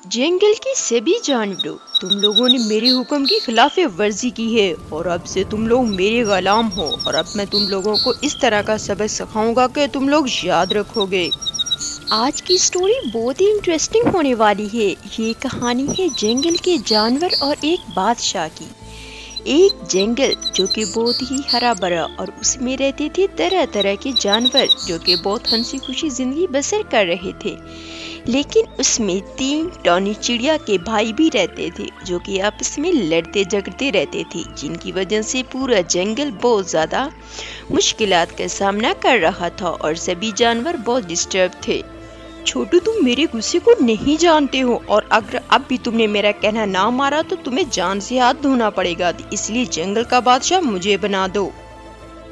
جنگل کے سبھی جانوروں، تم لوگوں نے میرے حکم کی خلاف ورزی کی ہے اور اب سے تم لوگ میرے غلام ہو، اور اب میں تم لوگوں کو اس طرح کا سبق سکھاؤں گا کہ تم لوگ یاد رکھو گے۔ آج کی سٹوری بہت ہی انٹرسٹنگ ہونے والی ہے۔ یہ کہانی ہے جنگل کے جانور اور ایک بادشاہ کی۔ ایک جنگل جو کہ بہت ہی ہرا بھرا، اور اس میں رہتے تھے طرح طرح کے جانور جو کہ بہت ہنسی خوشی زندگی بسر کر رہے تھے، لیکن اس میں 3 ٹانی چڑیا کے بھائی بھی رہتے تھے جو کہ آپس میں لڑتے جھگڑتے رہتے تھے، جن کی وجہ سے پورا جنگل بہت زیادہ مشکلات کا سامنا کر رہا تھا اور سبھی جانور بہت ڈسٹرب تھے۔ چھوٹو، تم میرے غصے کو نہیں جانتے ہو، اور اگر اب بھی تم نے میرا کہنا نہ مارا تو تمہیں جان سے ہاتھ دھونا پڑے گا، اس لیے جنگل کا بادشاہ مجھے بنا دو۔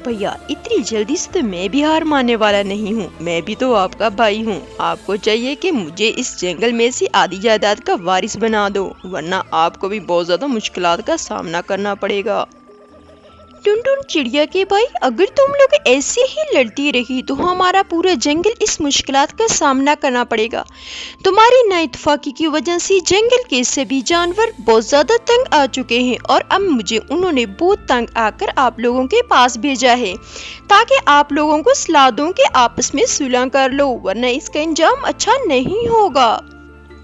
بھیا، اتنی جلدی سے تو میں بھی ہار ماننے والا نہیں ہوں، میں بھی تو آپ کا بھائی ہوں۔ آپ کو چاہیے کہ مجھے اس جنگل میں سے آدھی جائیداد کا وارث بنا دو، ورنہ آپ کو بھی بہت زیادہ مشکلات کا سامنا کرنا پڑے گا۔ ٹن ٹن چڑیا کے بھائی، اگر تم لوگ ایسے ہی لڑتی رہی تو ہمارا پورا جنگل اس مشکلات کا سامنا کرنا پڑے گا۔ تمہاری نا اتفاقی کی وجہ سے جنگل کے سبھی جانور بہت زیادہ تنگ آ چکے ہیں، اور اب مجھے انہوں نے بہت تنگ آ کر آپ لوگوں کے پاس بھیجا ہے تاکہ آپ لوگوں کو صلاح دوں کہ آپس میں صلح کر لو، ورنہ اس کا انجام اچھا نہیں ہوگا۔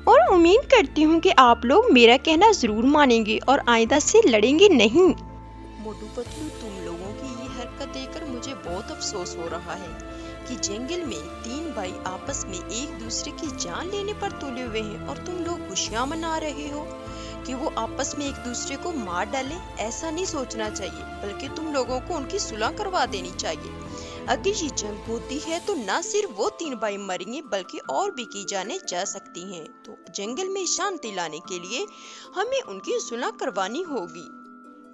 اور امید کرتی ہوں کہ آپ لوگ میرا کہنا ضرور مانیں گے اور آئندہ سے لڑیں گے نہیں۔ موٹو پتلو، تم لوگوں کی یہ حرکت دیکھ کر مجھے بہت افسوس ہو رہا ہے کہ جنگل میں 3 بھائی آپس میں ایک دوسرے کی جان لینے پر تلے ہوئے ہیں، اور تم لوگ خوشیاں منا رہے ہو کہ وہ آپس میں ایک دوسرے کو مار ڈالیں۔ ایسا نہیں سوچنا چاہیے، بلکہ تم لوگوں کو ان کی صلح کروا دینی چاہیے۔ اگر یہ جنگ ہوتی ہے تو نہ صرف وہ 3 بھائی مریں گے بلکہ اور بھی کی جانیں جا سکتی ہیں، تو جنگل میں شانتی لانے کے لیے ہمیں ان کی صلح کروانی ہوگی۔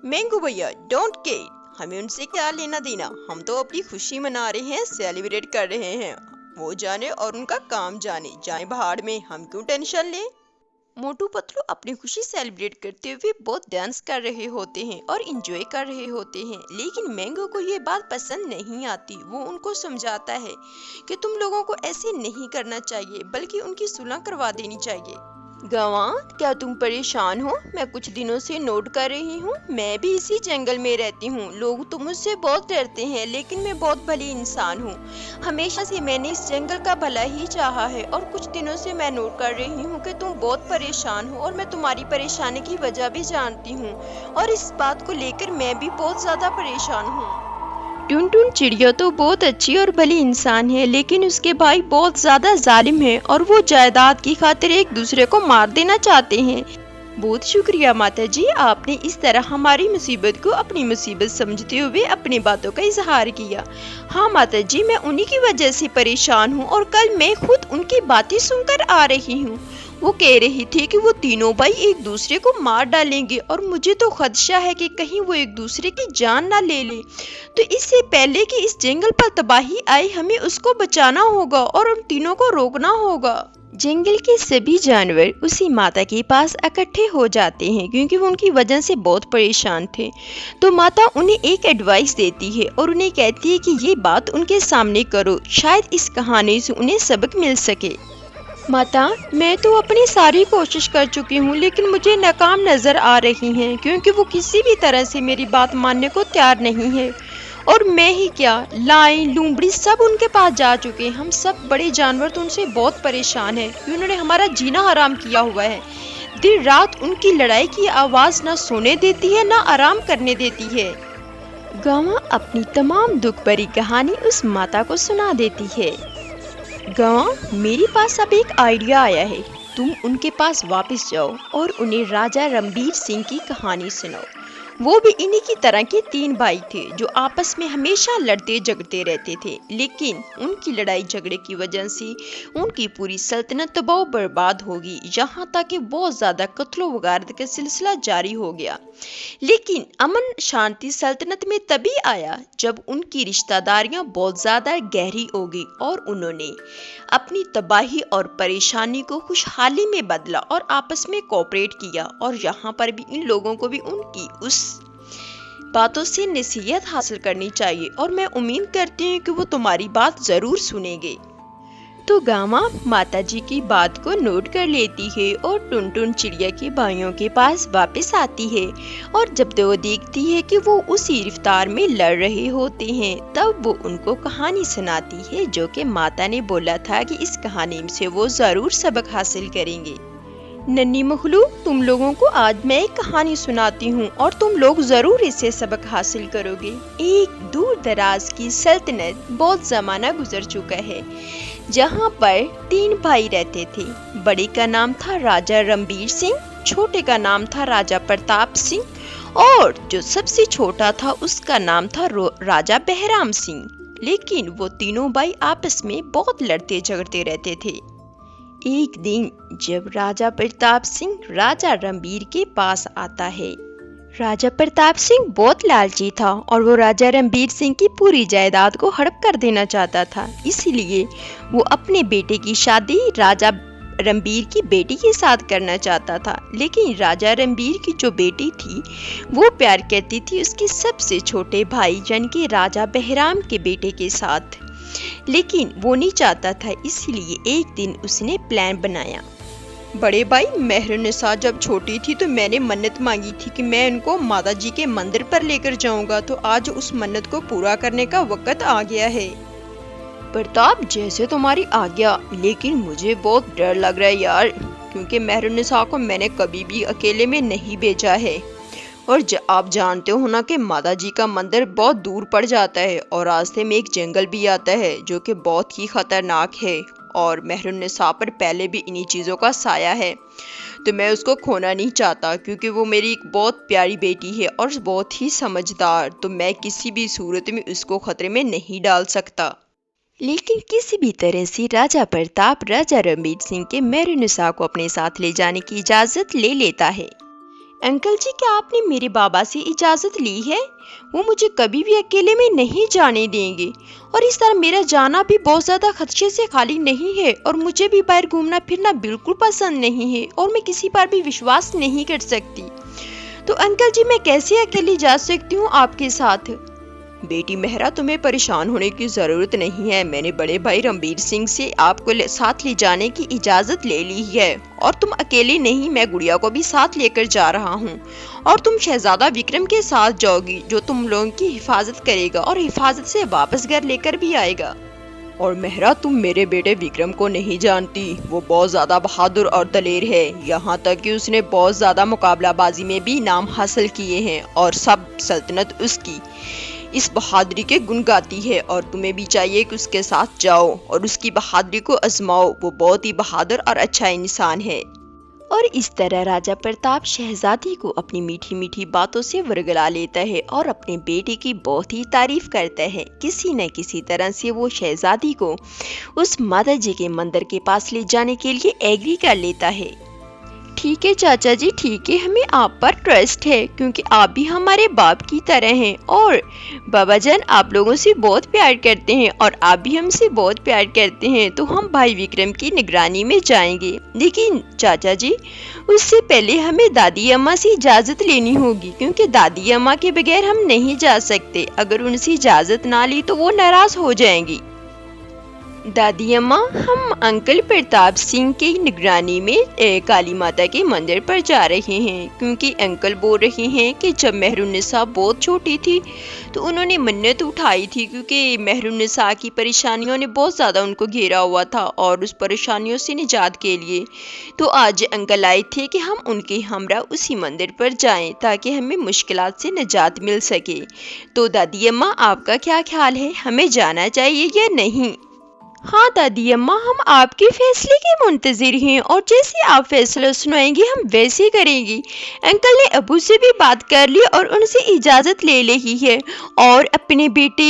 مینگو بھیا، ڈونٹ کیئر، ہمیں ان سے کیا لینا دینا، ہم تو اپنی خوشی منا رہے ہیں، سیلیبریٹ کر رہے ہیں، وہ جانے اور ان کا کام جانے، جائیں بہاڑ میں، ہم کیوں ٹینشن لیں۔ موٹو پتلو اپنی خوشی سیلیبریٹ کرتے ہوئے بہت ڈانس کر رہے ہوتے ہیں اور انجوائے کر رہے ہوتے ہیں، لیکن مینگو کو یہ بات پسند نہیں آتی۔ وہ ان کو سمجھاتا ہے کہ تم لوگوں کو ایسے نہیں کرنا چاہیے بلکہ ان کی صلح کروا دینی چاہیے۔ گواں، کیا تم پریشان ہو؟ میں کچھ دنوں سے نوٹ کر رہی ہوں، میں بھی اسی جنگل میں رہتی ہوں، لوگ تو مجھ سے بہت ڈرتے ہیں، لیکن میں بہت بھلی انسان ہوں۔ ہمیشہ سے میں نے اس جنگل کا بھلا ہی چاہا ہے، اور کچھ دنوں سے میں نوٹ کر رہی ہوں کہ تم بہت پریشان ہو، اور میں تمہاری پریشانی کی وجہ بھی جانتی ہوں، اور اس بات کو لے کر میں بھی بہت زیادہ پریشان ہوں۔ ٹن ٹن چڑیا تو بہت اچھی اور بھلی انسان ہے، لیکن اس کے بھائی بہت زیادہ ظالم ہیں اور وہ جائیداد کی خاطر ایک دوسرے کو مار دینا چاہتے ہیں۔ بہت شکریہ ماتا جی، آپ نے اس طرح ہماری مصیبت کو اپنی مصیبت سمجھتے ہوئے اپنی باتوں کا اظہار کیا۔ ہاں ماتا جی، میں انہی کی وجہ سے پریشان ہوں، اور کل میں خود ان کی باتیں سن کر آ رہی ہوں۔ وہ کہہ رہی تھی کہ وہ تینوں بھائی ایک دوسرے کو مار ڈالیں گے، اور مجھے تو خدشہ ہے کہ کہیں وہ ایک دوسرے کی جان نہ لے لے، تو اس سے پہلے کہ اس جنگل پر تباہی آئے ہمیں اس کو بچانا ہوگا اور ان تینوں کو روکنا ہوگا۔ جنگل کے سبھی جانور اسی ماتا کے پاس اکٹھے ہو جاتے ہیں کیونکہ وہ ان کی وجہ سے بہت پریشان تھے، تو ماتا انہیں ایک ایڈوائس دیتی ہے اور انہیں کہتی ہے کہ یہ بات ان کے سامنے کرو، شاید اس کہانی سے انہیں سبق مل سکے۔ ماتا، میں تو اپنی ساری کوشش کر چکی ہوں، لیکن مجھے ناکام نظر آ رہی ہیں کیونکہ وہ کسی بھی طرح سے میری بات ماننے کو تیار نہیں ہے، اور میں ہی کیا، لائیں لومڑی سب ان کے پاس جا چکے ہیں، ہم سب بڑے جانور تو ان سے بہت پریشان ہیں کہ انہوں نے ہمارا جینا حرام کیا ہوا ہے۔ دن رات ان کی لڑائی کی آواز نہ سونے دیتی ہے نہ آرام کرنے دیتی ہے۔ گواں اپنی تمام دکھ بھری کہانی اس ماتا کو سنا دیتی ہے۔ گواں، میرے پاس اب ایک آئیڈیا آیا ہے، تم ان کے پاس واپس جاؤ اور انہیں راجا رنبیر سنگھ کی کہانی سناؤ۔ وہ بھی انہی کی طرح کے 3 بھائی تھے جو آپس میں ہمیشہ لڑتے جھگڑتے رہتے تھے، لیکن ان کی لڑائی جھگڑے کی وجہ سے ان کی پوری سلطنت تباہ و برباد ہوگی، یہاں تک کہ بہت زیادہ قتل و غارت کا سلسلہ جاری ہو گیا۔ لیکن امن شانتی سلطنت میں تبھی آیا جب ان کی رشتہ داریاں بہت زیادہ گہری ہو گئی، اور انہوں نے اپنی تباہی اور پریشانی کو خوشحالی میں بدلا اور آپس میں کوآپریٹ کیا، اور یہاں پر بھی ان لوگوں کو بھی ان کی اس باتوں سے نصیحت حاصل کرنی چاہیے، اور میں امید کرتی ہوں کہ وہ تمہاری بات ضرور سنیں گے۔ تو गामा माता जी की बात को नोट कर लेती है और टुनटुन चिड़िया के भाइयों के पास वापस आती है। और जब वो देखती है कि वो उसी रफ्तार में लड़ रहे होते हैं, तब वो उनको कहानी सुनाती है जो कि माता ने बोला था कि इस कहानी से वो जरूर सबक हासिल करेंगे। नन्ही मखलूक, तुम लोगों को आज मैं एक कहानी सुनाती हूँ और तुम लोग जरूर इससे सबक हासिल करोगे। एक दूर दराज की सल्तनत, बहुत जमाना गुजर चुका है, जहाँ पर 3 भाई रहते थे। बड़े का नाम था राजा रणबीर सिंह, छोटे का नाम था राजा प्रताप सिंह और जो सबसे छोटा था उसका नाम था राजा बहराम सिंह। लेकिन वो तीनों भाई आपस में बहुत लड़ते झगड़ते रहते थे। एक दिन जब राजा प्रताप सिंह राजा रणबीर के पास आता है, राजा प्रताप सिंह बहुत लालची था और वो राजा रणबीर सिंह की पूरी जायदाद को हड़प कर देना चाहता था। इसीलिए वो अपने बेटे की शादी राजा रणबीर की बेटी के साथ करना चाहता था। लेकिन राजा रणबीर की जो बेटी थी वो प्यार करती थी उसके सबसे छोटे भाई यानी कि राजा बहराम के बेटे के साथ, लेकिन वो नहीं चाहता था। इसलिए एक दिन उसने प्लान बनाया। बड़े भाई, मेहरुन्निसा जब छोटी थी तो मैंने मन्नत मांगी थी कि मैं उनको माता जी के मंदिर पर लेकर जाऊंगा, तो आज उस मन्नत को पूरा करने का वक्त आ गया है। प्रताप, जैसे तुम्हारी आज्ञा, लेकिन मुझे बहुत डर लग रहा है यार, क्योंकि मेहरुन्निसा को मैंने कभी भी अकेले में नहीं भेजा है और आप जानते हो ना कि माता जी का मंदिर बहुत दूर पड़ जाता है और रास्ते में एक जंगल भी आता है जो कि बहुत ही खतरनाक है और मेहरुन्निसा पर पहले भी इन्हीं चीज़ों का साया है। तो मैं उसको खोना नहीं चाहता क्योंकि वो मेरी एक बहुत प्यारी बेटी है और बहुत ही समझदार, तो मैं किसी भी सूरत में उसको खतरे में नहीं डाल सकता। लेकिन किसी भी तरह से राजा प्रताप राजा रणबीर सिंह के मेहरुन्निसा को अपने साथ ले जाने की इजाज़त ले लेता है। अंकल जी, क्या आपने मेरे बाबा से इजाज़त ली है? वो मुझे कभी भी अकेले में नहीं जाने देंगे और इस तरह मेरा जाना भी बहुत ज़्यादा खदशे से खाली नहीं है और मुझे भी बाहर घूमना फिरना बिल्कुल पसंद नहीं है और मैं किसी पर भी विश्वास नहीं कर सकती। तो अंकल जी, मैं कैसे अकेली जा सकती हूँ आपके साथ? बेटी मेहरा, तुम्हें परेशान होने की ज़रूरत नहीं है। मैंने बड़े भाई रणबीर सिंह से आपको साथ ले जाने की इजाज़त ले ली है और तुम अकेली नहीं, मैं गुड़िया को भी साथ लेकर जा रहा हूँ और तुम शहजादा विक्रम के साथ जाओगी जो तुम लोगों की हिफाजत करेगा और हिफाजत से वापस घर लेकर भी आएगा। और मेहरा, तुम मेरे बेटे विक्रम को नहीं जानती, वो बहुत ज़्यादा बहादुर और दलेर है, यहाँ तक कि उसने बहुत ज़्यादा मुकाबलाबाजी में भी नाम हासिल किए हैं और सब सल्तनत उसकी इस बहादुरी के गुण गाती है और तुम्हें भी चाहिए कि उसके साथ जाओ और उसकी बहादुरी को आजमाओ। वो बहुत ही बहादुर और अच्छा इंसान है। और इस तरह राजा प्रताप शहजादी को अपनी मीठी मीठी बातों से वरगला लेता है और अपने बेटे की बहुत ही तारीफ करता है। किसी न किसी तरह से वो शहजादी को उस माता जी के मंदिर के पास ले जाने के लिए एग्री कर लेता है। ठीक है चाचा जी, ठीक है, हमें आप पर ट्रस्ट है क्योंकि आप भी हमारे बाप की तरह हैं और बाबा जान आप लोगों से बहुत प्यार करते हैं और आप भी हमसे बहुत प्यार करते हैं, तो हम भाई विक्रम की निगरानी में जाएंगे। लेकिन चाचा जी, उससे पहले हमें दादी अम्मा से इजाज़त लेनी होगी क्योंकि दादी अम्मा के बगैर हम नहीं जा सकते। अगर उनसे इजाज़त ना ली तो वो नाराज़ हो जाएंगी। दादी अम्मा, हम अंकल प्रताप सिंह की निगरानी में काली माता के मंदिर पर जा रहे हैं क्योंकि अंकल बोल रहे हैं कि जब मेहरुन्निसा बहुत छोटी थी तो उन्होंने मन्नत उठाई थी क्योंकि मेहरुन्निसा की परेशानियों ने बहुत ज़्यादा उनको घेरा हुआ था और उस परेशानियों से निजात के लिए तो आज अंकल आए थे कि हम उनके हमरा उसी मंदिर पर जाएं ताकि हमें मुश्किलात से निजात मिल सके। तो दादी अम्मा, आपका क्या ख्याल है, हमें जाना चाहिए या नहीं? हाँ दादी अम्मा, हम आपके फैसले के मुंतजिर हैं और जैसे आप फैसला सुनाएंगे हम वैसे करेंगे। अंकल ने अबू से भी बात कर ली और उनसे इजाज़त ले ली है और अपने बेटे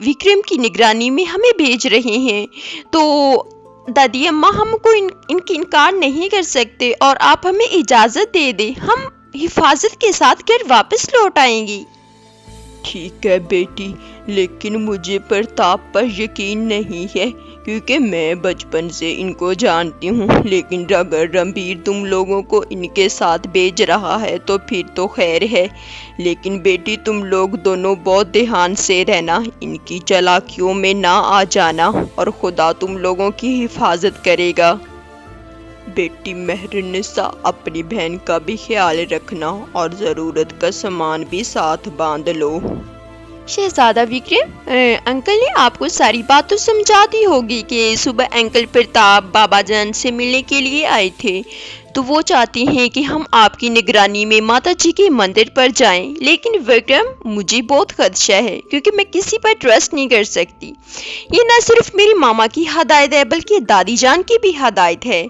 विक्रम की निगरानी में हमें भेज रहे हैं। तो दादी अम्मा, हमको इनकी इनकार नहीं कर सकते और आप हमें इजाज़त दे दें, हम हिफाजत के साथ घर वापस लौट आएंगे। ठीक है बेटी, लेकिन मुझे प्रताप पर यकीन नहीं है کیونکہ میں بچپن سے ان کو جانتی ہوں، لیکن اگر رنبیر تم لوگوں کو ان کے ساتھ بھیج رہا ہے تو پھر تو خیر ہے، لیکن بیٹی تم لوگ دونوں بہت دھیان سے رہنا، ان کی چالاکیوں میں نہ آ جانا، اور خدا تم لوگوں کی حفاظت کرے گا۔ بیٹی مہرالنساء، اپنی بہن کا بھی خیال رکھنا اور ضرورت کا سامان بھی ساتھ باندھ لو۔ شہزادہ وکرم، انکل نے آپ کو ساری بات تو سمجھا دی ہوگی کہ صبح انکل پرتاپ بابا جان سے ملنے کے لیے آئے تھے، تو وہ چاہتے ہیں کہ ہم آپ کی نگرانی میں ماتا جی کے مندر پر جائیں، لیکن وکرم مجھے بہت خدشہ ہے کیونکہ میں کسی پر ٹرسٹ نہیں کر سکتی۔ یہ نہ صرف میری ماما کی ہدایت ہے بلکہ دادی جان کی بھی ہدایت ہے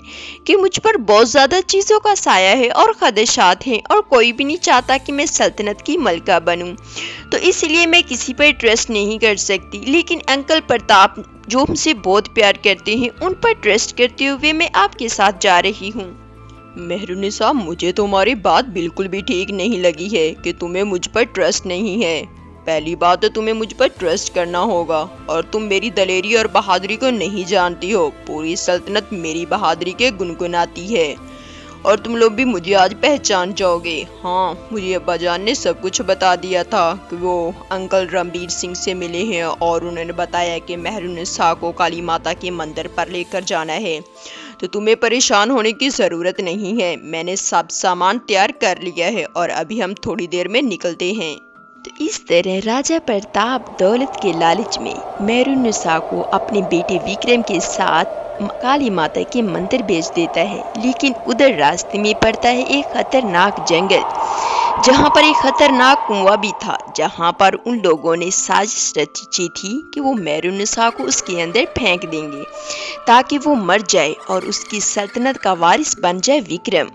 کہ مجھ پر بہت زیادہ چیزوں کا سایہ ہے اور خدشات ہیں، اور کوئی بھی نہیں چاہتا کہ میں سلطنت کی ملکہ بنوں، تو اس لیے میں کسی پر ٹرسٹ نہیں کر سکتی، لیکن انکل پرتاپ جو ہم سے بہت پیار کرتے ہیں ان پر ٹرسٹ کرتے ہوئے میں آپ کے ساتھ جا رہی ہوں۔ مہرالنساء، مجھے تمہاری بات بالکل بھی ٹھیک نہیں لگی ہے کہ تمہیں مجھ پر ٹرسٹ نہیں ہے۔ پہلی بات تو تمہیں مجھ پر ٹرسٹ کرنا ہوگا، اور تم میری دلیری اور بہادری کو نہیں جانتی ہو۔ پوری سلطنت میری بہادری کے گنگناتی ہے، اور تم لوگ بھی مجھے آج پہچان جاؤ گے۔ ہاں، مجھے ابا جان نے سب کچھ بتا دیا تھا کہ وہ انکل رنبیر سنگھ سے ملے ہیں، اور انہوں نے بتایا کہ مہرالنساء کو کالی ماتا کے مندر پر لے کر جانا ہے، تو تمہیں پریشان ہونے کی ضرورت نہیں ہے۔ میں نے سب سامان تیار کر لیا ہے اور ابھی ہم تھوڑی دیر میں نکلتے ہیں۔ تو اس طرح راجہ پرتاپ دولت کے لالچ میں مہرالنساء کو اپنے بیٹے وکرم کے ساتھ کالی ماتا کے مندر بھیج دیتا ہے، لیکن ادھر راستے میں پڑتا ہے ایک خطرناک جنگل، جہاں پر ایک خطرناک کنواں بھی تھا، جہاں پر ان لوگوں نے سازش رچی تھی کہ وہ مہرالنساء کو اس کے اندر پھینک دیں گے تاکہ وہ مر جائے اور اس کی سلطنت کا وارث بن جائے وکرم۔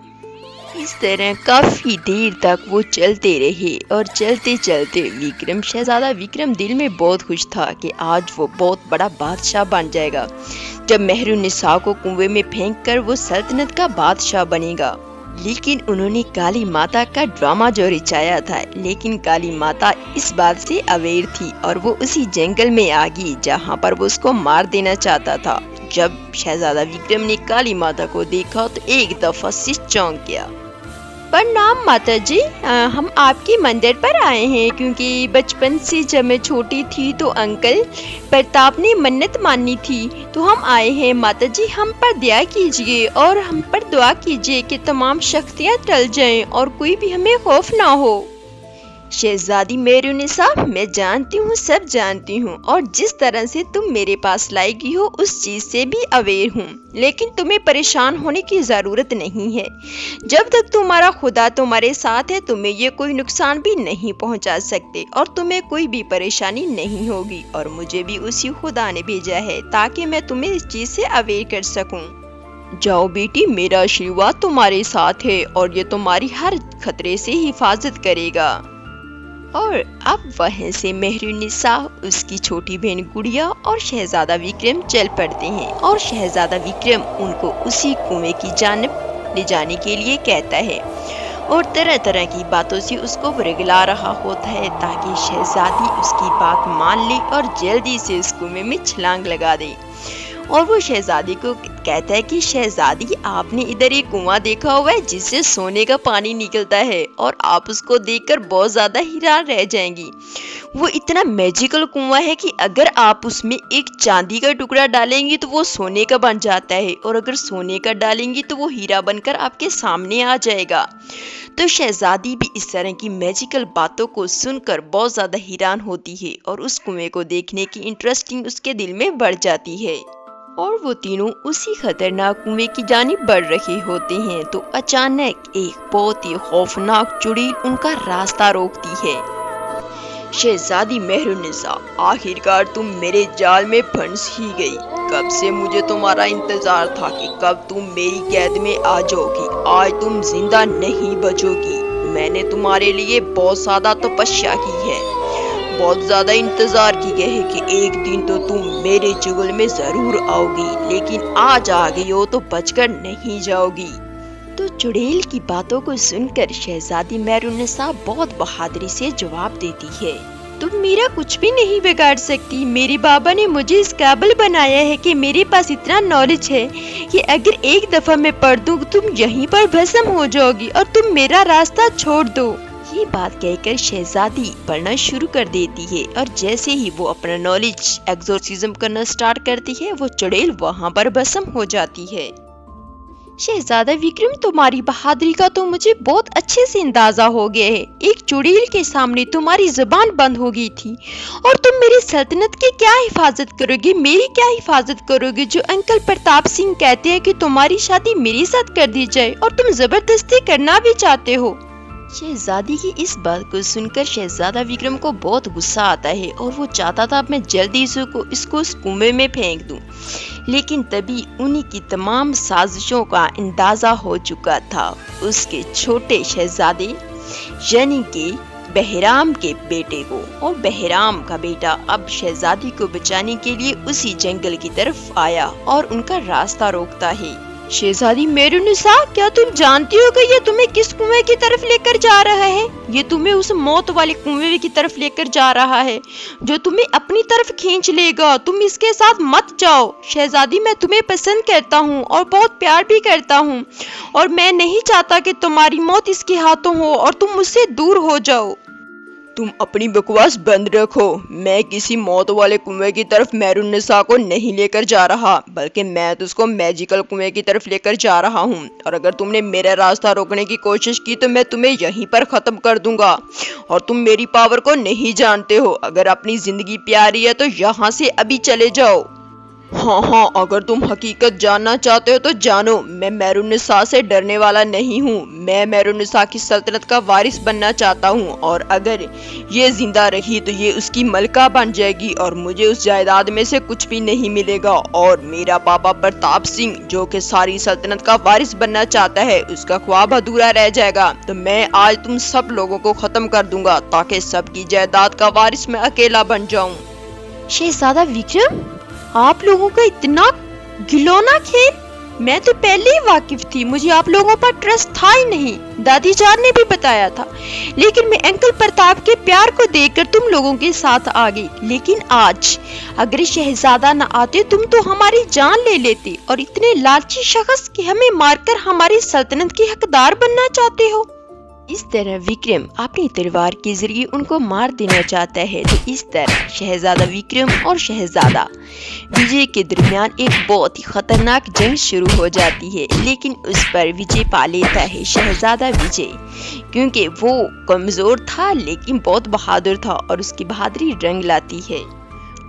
اس طرح کافی دیر تک وہ چلتے رہے، اور چلتے چلتے شہزادہ وکرم دل میں بہت خوش تھا کہ آج وہ بہت بڑا بادشاہ بن جائے گا، جب مہرالنساء کو کنویں میں پھینک کر وہ سلطنت کا بادشاہ بنے گا۔ لیکن انہوں نے کالی ماتا کا ڈرامہ جو رچایا تھا، لیکن کالی ماتا اس بات سے اویئر تھی، اور وہ اسی جنگل میں آ گئی جہاں پر وہ اس کو مار دینا چاہتا تھا۔ جب شہزادہ وکرم نے کالی ماتا کو دیکھا تو ایک دفعہ سے چونک گیا۔ پرنام ماتا جی، ہم آپ کے مندر پر آئے ہیں کیونکہ بچپن سے جب میں چھوٹی تھی تو انکل پرتاپ نے منت مانی تھی، تو ہم آئے ہیں ماتا جی، ہم پر دیا کیجیے اور ہم پر دعا کیجیے کہ تمام شکتیاں ٹل جائیں اور کوئی بھی ہمیں خوف نہ ہو۔ شہزادی مہرالنساء، میں جانتی ہوں، سب جانتی ہوں، اور جس طرح سے تم میرے پاس لائی گئی ہو اس چیز سے بھی اویئر ہوں، لیکن تمہیں پریشان ہونے کی ضرورت نہیں ہے۔ جب تک تمہارا خدا تمہارے ساتھ ہے تمہیں یہ کوئی نقصان بھی نہیں پہنچا سکتے، اور تمہیں کوئی بھی پریشانی نہیں ہوگی، اور مجھے بھی اسی خدا نے بھیجا ہے تاکہ میں تمہیں اس چیز سے اویئر کر سکوں۔ جاؤ بیٹی، میرا آشیرواد تمہارے ساتھ ہے اور یہ تمہاری ہر خطرے سے حفاظت کرے گا۔ اور اب وہاں سے مہرالنساء، اس کی چھوٹی بہن گڑیا اور شہزادہ وکرم چل پڑتے ہیں، اور شہزادہ وکرم ان کو اسی کنویں کی جانب لے جانے کے لیے کہتا ہے، اور طرح طرح کی باتوں سے اس کو ورگلا رہا ہوتا ہے تاکہ شہزادی اس کی بات مان لے اور جلدی سے اس کنویں میں چھلانگ لگا دے۔ اور وہ شہزادی کو کہتا ہے کہ شہزادی، آپ نے ادھر ایک کنواں دیکھا ہوا ہے جس سے سونے کا پانی نکلتا ہے، اور آپ اس کو دیکھ کر بہت زیادہ حیران رہ جائیں گی۔ وہ اتنا میجیکل کنواں ہے کہ اگر آپ اس میں ایک چاندی کا ٹکڑا ڈالیں گی تو وہ سونے کا بن جاتا ہے، اور اگر سونے کا ڈالیں گی تو وہ ہیرا بن کر آپ کے سامنے آ جائے گا۔ تو شہزادی بھی اس طرح کی میجیکل باتوں کو سن کر بہت زیادہ حیران ہوتی ہے، اور اس کنویں کو دیکھنے کی انٹرسٹنگ اس کے دل میں بڑھ جاتی ہے، اور وہ تینوں اسی خطرناک کنویں کی جانب بڑھ رہے ہوتے ہیں تو اچانک ایک بہت ہی خوفناک چڑیل ان کا راستہ روکتی ہے۔ شہزادی مہرالنساء، آخرکار تم میرے جال میں پھنس ہی گئی۔ کب سے مجھے تمہارا انتظار تھا کہ کب تم میری قید میں آ جاؤ گی۔ آج تم زندہ نہیں بچو گی۔ میں نے تمہارے لیے بہت زیادہ تپسیا کی ہے، بہت زیادہ انتظار کی ہے کہ ایک دن تو تم میرے چگل میں ضرور آؤ گی، لیکن آج آ گئی ہو تو بچ کر نہیں جاؤ گی۔ تو چڑیل کی باتوں کو سن کر شہزادی مہرالنساء بہت بہادری سے جواب دیتی ہے، तुम मेरा कुछ भी नहीं बिगाड़ सकती। मेरे बाबा ने मुझे इस काबिल बनाया है कि मेरे पास इतना नॉलेज है कि अगर एक दफा मैं पढ़ दूं तुम यहीं पर भस्म हो जाओगी और तुम मेरा रास्ता छोड़ दो। ये बात कहकर शहजादी पढ़ना शुरू कर देती है और जैसे ही वो अपना नॉलेज एग्जोर्सिज्म करना स्टार्ट करती है वो चुड़ैल वहाँ पर भस्म हो जाती है। शहजादा विक्रम, तुम्हारी बहादुरी का तो मुझे बहुत अच्छे से अंदाजा हो गया है। एक चुड़ैल के सामने तुम्हारी जुबान बंद हो गई थी और तुम मेरी सल्तनत की क्या हिफाजत करोगे, मेरी क्या हिफाजत करोगे जो अंकल प्रताप सिंह कहते हैं कि तुम्हारी शादी मेरे साथ कर दी जाए और तुम जबरदस्ती करना भी चाहते हो। शहजादी की इस बात को सुनकर शहजादा विक्रम को बहुत गुस्सा आता है और वो चाहता था मैं जल्दी से इसको उस कुएं में फेंक दूं, लेकिन तभी उन्हीं की तमाम साजिशों का अंदाजा हो चुका था। उसके छोटे शहजादे यानी कि बहराम के बेटे को, और बहराम का बेटा अब शहजादी को बचाने के लिए उसी जंगल की तरफ आया और उनका रास्ता रोकता है। शहजादी मेहरुन्निसा, क्या तुम जानती हो कि ये तुम्हें किस कुएं की तरफ लेकर जा रहा है? ये तुम्हें उस मौत वाले कुएं की तरफ लेकर जा रहा है जो तुम्हें अपनी तरफ खींच लेगा। तुम इसके साथ मत जाओ। शहजादी, मैं तुम्हें पसंद करता हूँ और बहुत प्यार भी करता हूँ और मैं नहीं चाहता कि तुम्हारी मौत इसके हाथों हो और तुम मुझसे दूर हो जाओ। तुम अपनी बकवास बंद रखो। मैं किसी मौत वाले कुएं की तरफ मेहरुन्निसा को नहीं लेकर जा रहा, बल्कि मैं तो उसको मैजिकल कुएं की तरफ लेकर जा रहा हूँ और अगर तुमने मेरा रास्ता रोकने की कोशिश की तो मैं तुम्हें यहीं पर खत्म कर दूंगा और तुम मेरी पावर को नहीं जानते हो। अगर अपनी जिंदगी प्यारी है तो यहाँ से अभी चले जाओ। हाँ, अगर तुम हकीकत जानना चाहते हो तो जानो, मैं मेहरुन्निसा से डरने वाला नहीं हूँ। मैं मेहरुन्निसा की सल्तनत का वारिस बनना चाहता हूँ और अगर ये जिंदा रही तो ये उसकी मलका बन जाएगी और मुझे उस जायदाद में से कुछ भी नहीं मिलेगा और मेरा पापा प्रताप सिंह जो कि सारी सल्तनत का वारिस बनना चाहता है उसका ख्वाब अधूरा रह जाएगा। तो मैं आज तुम सब लोगों को खत्म कर दूंगा ताकि सबकी जायदाद का वारिस मैं अकेला बन जाऊं। शहजादा विक्रम, आप लोगों का इतना घिनौना खेल, मैं तो पहले ही वाकिफ थी। मुझे आप लोगों पर ट्रस्ट था ही नहीं, दादी जान ने भी बताया था, लेकिन मैं अंकल प्रताप के प्यार को देखकर तुम लोगों के साथ आ गई। लेकिन आज अगर शहजादा न आते तुम तो हमारी जान ले लेते और इतने लालची शख्स कि हमें मारकर हमारी सल्तनत के हकदार बनना चाहते हो। इस तरह विक्रम अपनी तलवार के जरिए उनको मार देना चाहता है। तो इस तरह शहजादा विक्रम और शहजादा विजय के दरमियान एक बहुत ही खतरनाक जंग शुरू हो जाती है, लेकिन उस पर विजय पा लेता है शहजादा विजय, क्योंकि वो कमजोर था लेकिन बहुत बहादुर था और उसकी बहादुरी रंग लाती है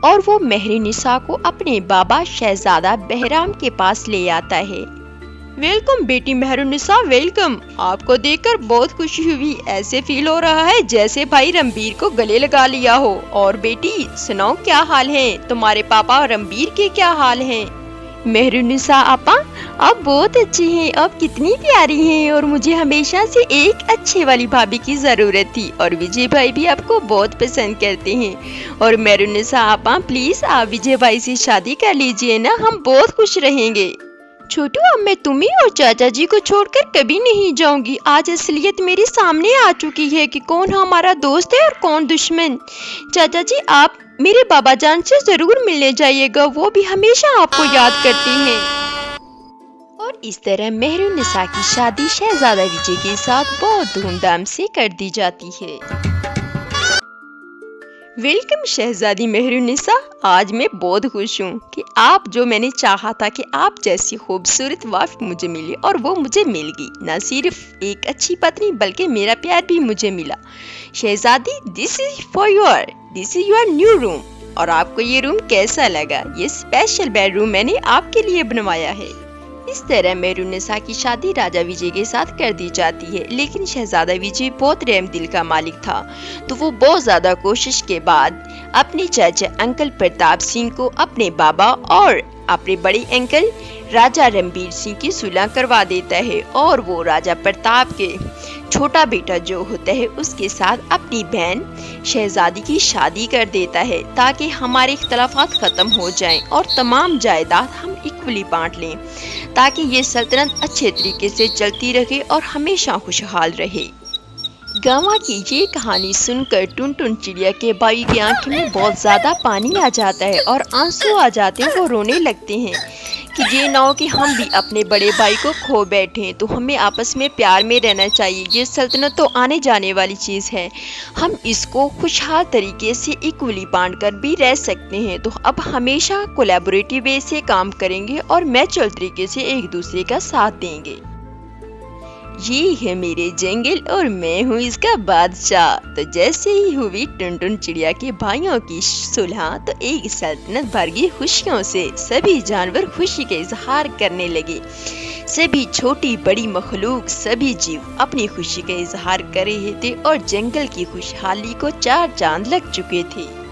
और वो मेहरुन्निसा को अपने बाबा शहजादा बहराम के पास ले आता है। वेलकम बेटी मेहरुन्निसा, वेलकम। आपको देखकर बहुत खुशी हुई। ऐसे फील हो रहा है जैसे भाई रणबीर को गले लगा लिया हो। और बेटी सुनाओ, क्या हाल है? तुम्हारे पापा रणबीर के क्या हाल हैं? मेहरुन्निसा आपा, आप बहुत अच्छी हैं, आप कितनी प्यारी हैं और मुझे हमेशा से एक अच्छे वाली भाभी की जरूरत थी और विजय भाई भी आपको बहुत पसंद करते हैं। और मेहरुन्निसा आपा, प्लीज आप विजय भाई से शादी कर लीजिए ना, हम बहुत खुश रहेंगे। छोटू, अब मैं तुम्हें और चाचा जी को छोड़कर कभी नहीं जाऊंगी। आज असलियत मेरे सामने आ चुकी है कि कौन हमारा दोस्त है और कौन दुश्मन। चाचा जी, आप मेरे बाबा जान से जरूर मिलने जाइएगा, वो भी हमेशा आपको याद करती हैं। और इस तरह मेहरुन्निसा की शादी शहजादा विजय के साथ बहुत धूमधाम से कर दी जाती है। वेलकम शहजादी मेहरुन्निसा, आज मैं बहुत खुश हूँ कि आप जो मैंने चाहा था कि आप जैसी खूबसूरत वाइफ मुझे मिली और वो मुझे मिल गई। न सिर्फ एक अच्छी पत्नी बल्कि मेरा प्यार भी मुझे मिला। शहजादी, this is your new room. और आपको ये रूम कैसा लगा? ये स्पेशल बेडरूम मैंने आपके लिए बनवाया है। इस तरह मेहरुन्निसा की शादी राजा विजय के साथ कर दी जाती है, लेकिन शहजादा विजय बहुत रहम दिल का मालिक था, तो वो बहुत ज्यादा कोशिश के बाद अपने चाचा अंकल प्रताप सिंह को अपने बाबा और अपने बड़े अंकल राजा रणबीर सिंह की सुलह करवा देता है और वो राजा प्रताप के छोटा बेटा जो होता है उसके साथ अपनी बहन शहजादी की शादी कर देता है ताकि हमारे इख्तलाफात खत्म हो जाएं और तमाम जायदाद हम इक्वली बांट लें, ताकि ये सल्तनत अच्छे तरीके से चलती रहे और हमेशा खुशहाल रहे। गामा की ये कहानी सुनकर टुनटुन चिड़िया के भाई की आंख में बहुत ज्यादा पानी आ जाता है और आंसू आ जाते हैं। वो रोने लगते हैं कि ये ना हो कि हम भी अपने बड़े भाई को खो बैठे, तो हमें आपस में प्यार में रहना चाहिए। ये सल्तनत तो आने जाने वाली चीज़ है, हम इसको खुशहाल तरीके से इक्वली बांट कर भी रह सकते हैं। तो अब हमेशा कोलैबोरेटिव वे से काम करेंगे और मैचुअल तरीके से एक दूसरे का साथ देंगे। ये है मेरे जंगल और मैं हूँ इसका बादशाह। तो जैसे ही हुई टुनटुन चिड़िया के भाइयों की सुलह, तो एक सल्तनत भर गई खुशियों से। सभी जानवर खुशी का इजहार करने लगे। सभी छोटी बड़ी मखलूक, सभी जीव अपनी खुशी का इजहार कर रहे थे और जंगल की खुशहाली को चार चांद लग चुके थे।